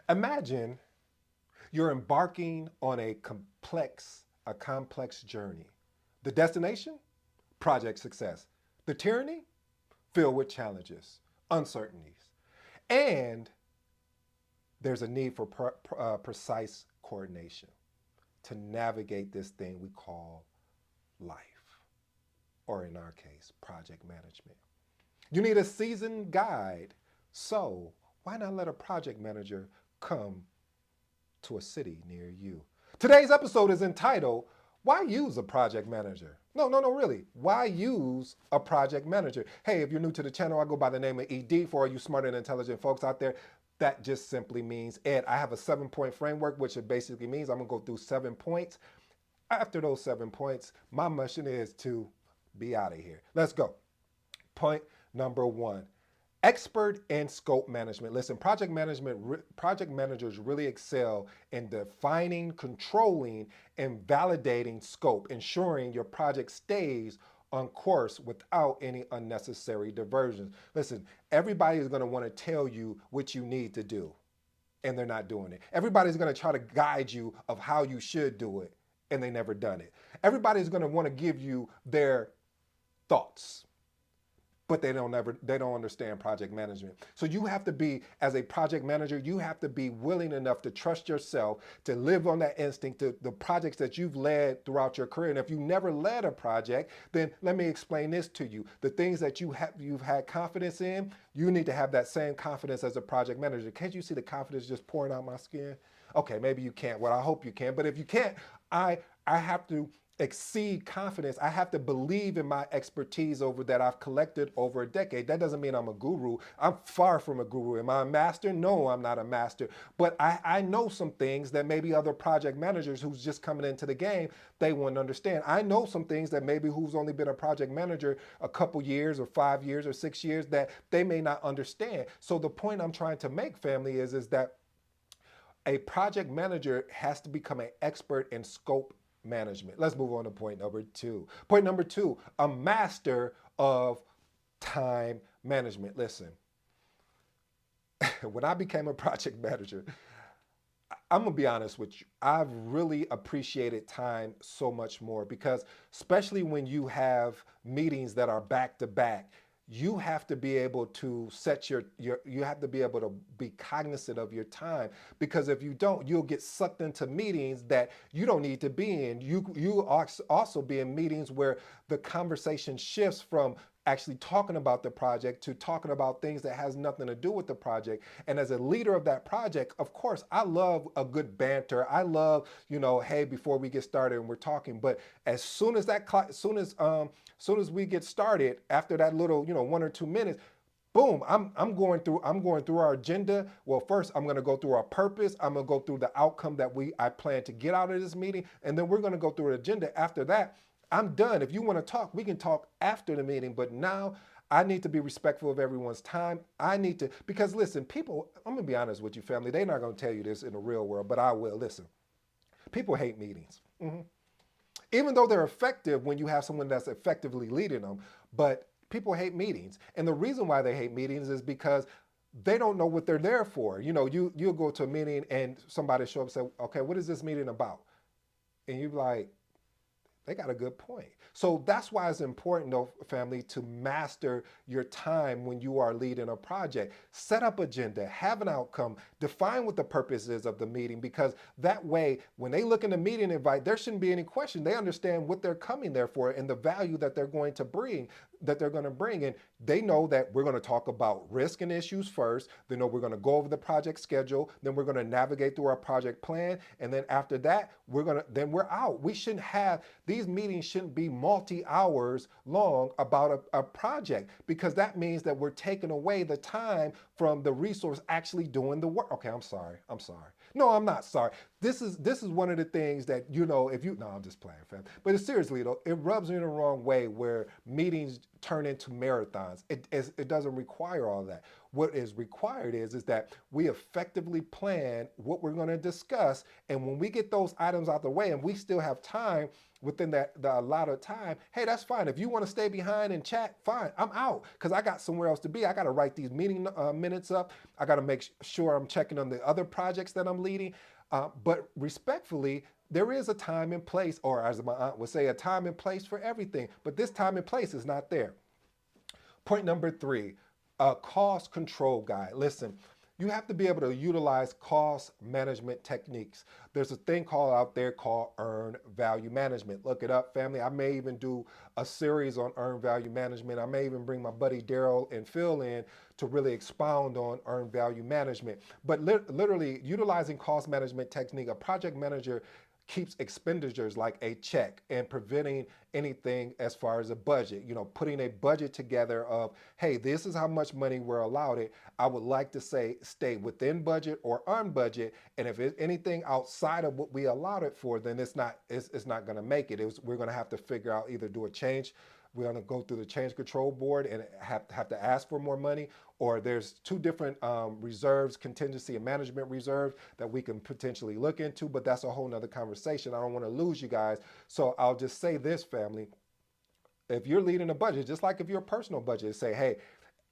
Imagine you're embarking on a complex journey. The destination? Project success. The tyranny? Filled with challenges, uncertainties. And there's a need for precise coordination to navigate this thing we call life, or in our case, project management. You need a seasoned guide, so why not let a project manager come to a city near you? Today's episode is entitled, Why Use a Project Manager? No, really. Why use a project manager? Hey, if you're new to the channel, I go by the name of ED. For all you smart and intelligent folks out there, that just simply means Ed. I have a 7-point framework, which it basically means I'm going to go through 7 points. After those 7 points, my mission is to be out of here. Let's go. Point number 1. Expert in scope management. Listen, project managers really excel in defining, controlling, and validating scope, ensuring your project stays on course without any unnecessary diversions. Listen, everybody is going to want to tell you what you need to do, and they're not doing it. Everybody's going to try to guide you of how you should do it, and they never done it. Everybody's going to want to give you their thoughts, but they don't understand project management. So you have to be, as a project manager, you have to be willing enough to trust yourself, to live on that instinct, to the projects that you've led throughout your career. And if you never led a project, then let me explain this to you. The things that you've had confidence in, you need to have that same confidence as a project manager. Can't you see the confidence just pouring out my skin? Okay, maybe you can't. Well, I hope you can. But if you can't, I have to exceed confidence. I have to believe in my expertise that I've collected over a decade. That doesn't mean I'm a guru. I'm far from a guru. Am I a master? No, I'm not a master. But I know some things that maybe other project managers who's just coming into the game, they wouldn't understand. I know some things that maybe who's only been a project manager a couple years or 5 years or 6 years that they may not understand. So the point I'm trying to make, family, is that a project manager has to become an expert in scope management. Let's move on to point number 2. Point number 2, a master of time management. Listen, when I became a project manager, I'm gonna be honest with you, I've really appreciated time so much more because especially when you have meetings that are back to back, you have to be able to set you have to be able to be cognizant of your time, because if you don't, you'll get sucked into meetings that you don't need to be in. You also be in meetings where the conversation shifts from actually talking about the project to talking about things that has nothing to do with the project. And as a leader of that project, of course, I love a good banter. I love, hey, before we get started and we're talking, but as soon as soon as we get started, after that little, 1 or 2 minutes, boom, I'm going through our agenda. Well, first I'm going to go through our purpose. I'm going to go through the outcome that I plan to get out of this meeting, and then we're going to go through an agenda. After that, I'm done. If you want to talk, we can talk after the meeting, but now I need to be respectful of everyone's time. Because listen, people, I'm going to be honest with you, family, they're not going to tell you this in the real world, but I will. Listen, people hate meetings. Even though they're effective when you have someone that's effectively leading them, but people hate meetings. And the reason why they hate meetings is because they don't know what they're there for. You'll go to a meeting and somebody show up and say, okay, what is this meeting about? And you're like, they got a good point. So that's why it's important, though, family, to master your time when you are leading a project. Set up agenda, have an outcome, define what the purpose is of the meeting, because that way, when they look in the meeting invite, there shouldn't be any question. They understand what they're coming there for and the value that they're going to bring, And they know that we're going to talk about risk and issues first. They know we're going to go over the project schedule. Then we're going to navigate through our project plan. And then after that, then we're out. These meetings shouldn't be multi-hours long about a project, because that means that we're taking away the time from the resource actually doing the work. Okay, I'm sorry. No, I'm not sorry. This is one of the things that, no, I'm just playing, fam. But seriously though, it rubs me the wrong way where meetings turn into marathons. It doesn't require all that. What is required is that we effectively plan what we're going to discuss. And when we get those items out the way and we still have time within the allotted time, hey, that's fine. If you want to stay behind and chat, fine. I'm out because I got somewhere else to be. I got to write these meeting minutes up. I got to make sure I'm checking on the other projects that I'm leading. But respectfully, there is a time and place, or as my aunt would say, a time and place for everything. But this time and place is not there. Point number 3, a cost control guide. Listen, you have to be able to utilize cost management techniques. There's a thing called out there called earned value management. Look it up, family. I may even do a series on earned value management. I may even bring my buddy Daryl and Phil in to really expound on earned value management. But literally utilizing cost management technique, a project manager keeps expenditures like a check and preventing anything as far as a budget, putting a budget together of, hey, this is how much money we're allowed it. I would like to say stay within budget or on budget. And if it's anything outside of what we allowed it for, then it's not going to make it. We're going to have to figure out, either do a change. We're going to go through the change control board and have to ask for more money, or there's 2 different reserves, contingency and management reserves, that we can potentially look into, but that's a whole nother conversation. I don't want to lose you guys. So I'll just say this, family. If you're leading a budget, just like if you're a personal budget, say, hey,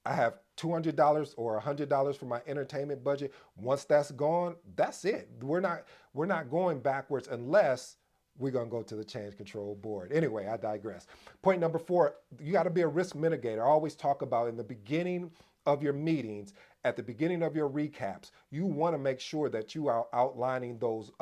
I have $200 or $100 for my entertainment budget. Once that's gone, that's it. We're not going backwards unless we're going to go to the change control board. Anyway, I digress. Point number 4, you got to be a risk mitigator. I always talk about in the beginning of your meetings, at the beginning of your recaps, you want to make sure that you are outlining those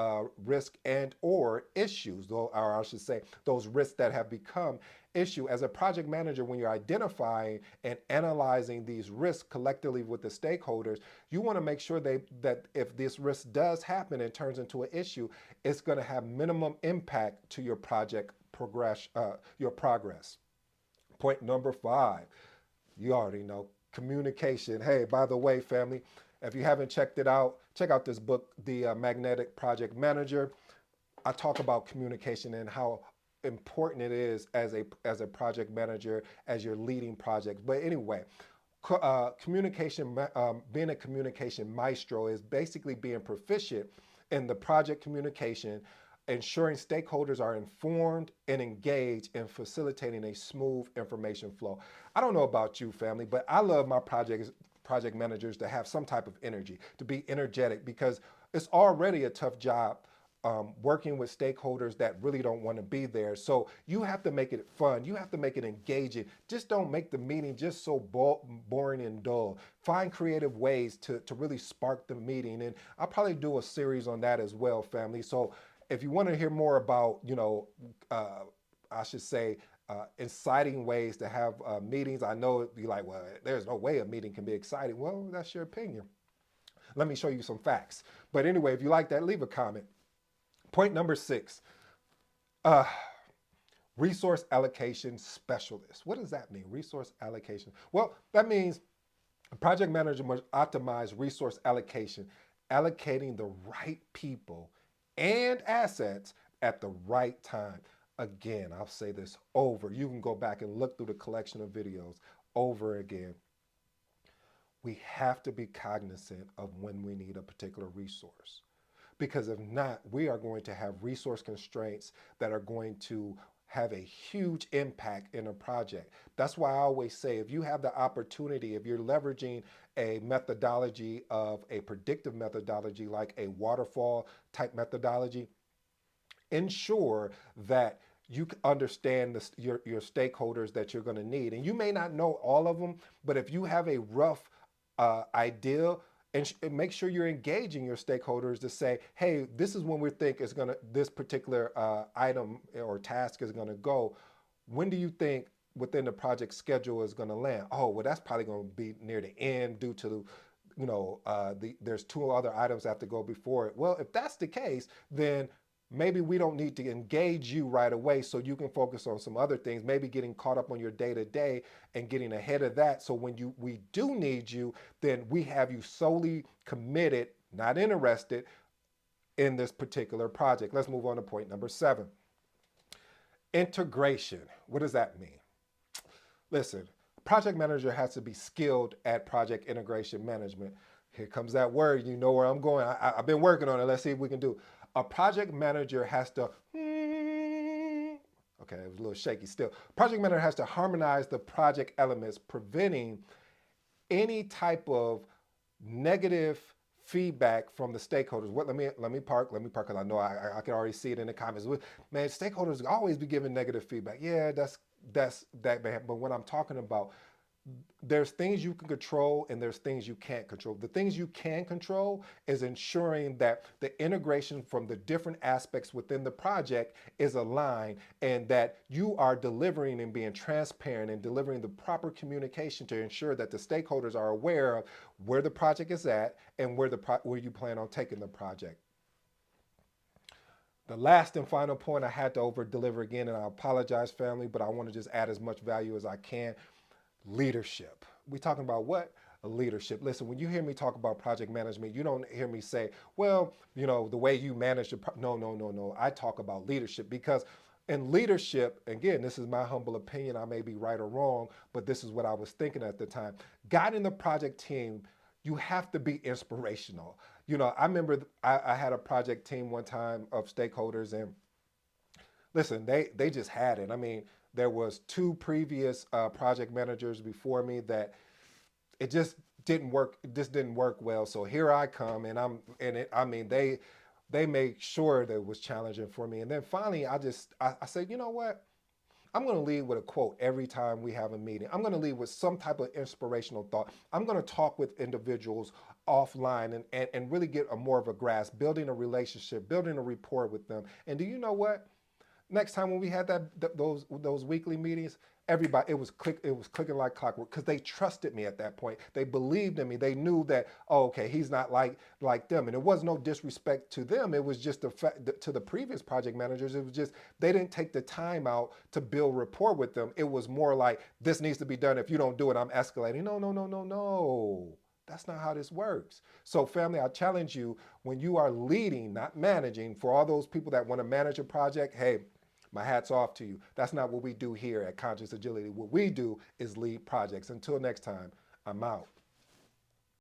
risk and or issues, or I should say those risks that have become issue. As a project manager, when you're identifying and analyzing these risks collectively with the stakeholders, you want to make sure that if this risk does happen and turns into an issue, it's going to have minimum impact to your project progress. Point number 5, you already know, communication. Hey, by the way, family, if you haven't checked it out, check out this book, The Magnetic Project Manager. I talk about communication and how important it is as a project manager, as you're leading projects. But anyway, communication, being a communication maestro is basically being proficient in the project communication, ensuring stakeholders are informed and engaged in facilitating a smooth information flow. I don't know about you, family, but I love my project managers to have some type of energy, to be energetic, because it's already a tough job working with stakeholders that really don't want to be there. So you have to make it fun. You have to make it engaging. Just don't make the meeting just so boring and dull. Find creative ways to really spark the meeting. And I'll probably do a series on that as well, family. So if you want to hear more about, I should say, inciting ways to have meetings, I know it'd be like, well, there's no way a meeting can be exciting. Well, that's your opinion. Let me show you some facts. But anyway, if you like that, leave a comment. Point number 6, resource allocation specialist. What does that mean? Resource allocation. Well, that means a project manager must optimize resource allocation, allocating the right people and assets at the right time. Again, I'll say this over. You can go back and look through the collection of videos over again. We have to be cognizant of when we need a particular resource. Because if not, we are going to have resource constraints that are going to have a huge impact in a project. That's why I always say, if you have the opportunity, if you're leveraging a methodology of a predictive methodology like a waterfall type methodology, ensure that you understand your stakeholders that you're going to need. And you may not know all of them, but if you have a rough idea, and make sure you're engaging your stakeholders to say, hey, this is when we think this particular item or task is gonna go. When do you think within the project schedule is gonna land? Oh, well, that's probably gonna be near the end due to, there's 2 other items that have to go before it. Well, if that's the case, then maybe we don't need to engage you right away, so you can focus on some other things, maybe getting caught up on your day-to-day and getting ahead of that. So when we do need you, then we have you solely committed, not interested in this particular project. Let's move on to point number 7. Integration. What does that mean? Listen, project manager has to be skilled at project integration management. Here comes that word. You know where I'm going. I've been working on it. Let's see if we can do. A project manager has to. Okay, it was a little shaky still. Project manager has to harmonize the project elements, preventing any type of negative feedback from the stakeholders. What? Let me park. Let me park because I know I can already see it in the comments. Man, stakeholders always be giving negative feedback. Yeah, that's that man. But when I'm talking about, there's things you can control and there's things you can't control. The things you can control is ensuring that the integration from the different aspects within the project is aligned and that you are delivering and being transparent and delivering the proper communication to ensure that the stakeholders are aware of where the project is at and where you plan on taking the project. The last and final point, I had to over deliver again, and I apologize, family, but I want to just add as much value as I can. Leadership. We talking about what? Leadership. Listen, when you hear me talk about project management, you don't hear me say, well, the way you manage the no, no, no, no. I talk about leadership because in leadership, again, this is my humble opinion. I may be right or wrong, but this is what I was thinking at the time. Guiding the project team, you have to be inspirational. I remember I had a project team one time of stakeholders, and listen, they just had it. I mean, there was two previous project managers before me that it just didn't work. It just didn't work well. So here I come, and I'm and it. I mean, they made sure that it was challenging for me. And then finally, I said, you know what? I'm going to lead with a quote every time we have a meeting. I'm going to lead with some type of inspirational thought. I'm going to talk with individuals offline and really get a more of a grasp, building a relationship, building a rapport with them. And do you know what? Next time when we had those weekly meetings, everybody it was clicking like clockwork because they trusted me at that point. They believed in me. They knew that, oh, okay, he's not like them, and it was no disrespect to them. It was just the fact to the previous project managers. It was just they didn't take the time out to build rapport with them. It was more like this needs to be done. If you don't do it, I'm escalating. No, no, no, no, no. That's not how this works. So, family, I challenge you when you are leading, not managing, for all those people that want to manage a project, hey, my hat's off to you. That's not what we do here at Conscious Agility. What we do is lead projects. Until next time, I'm out.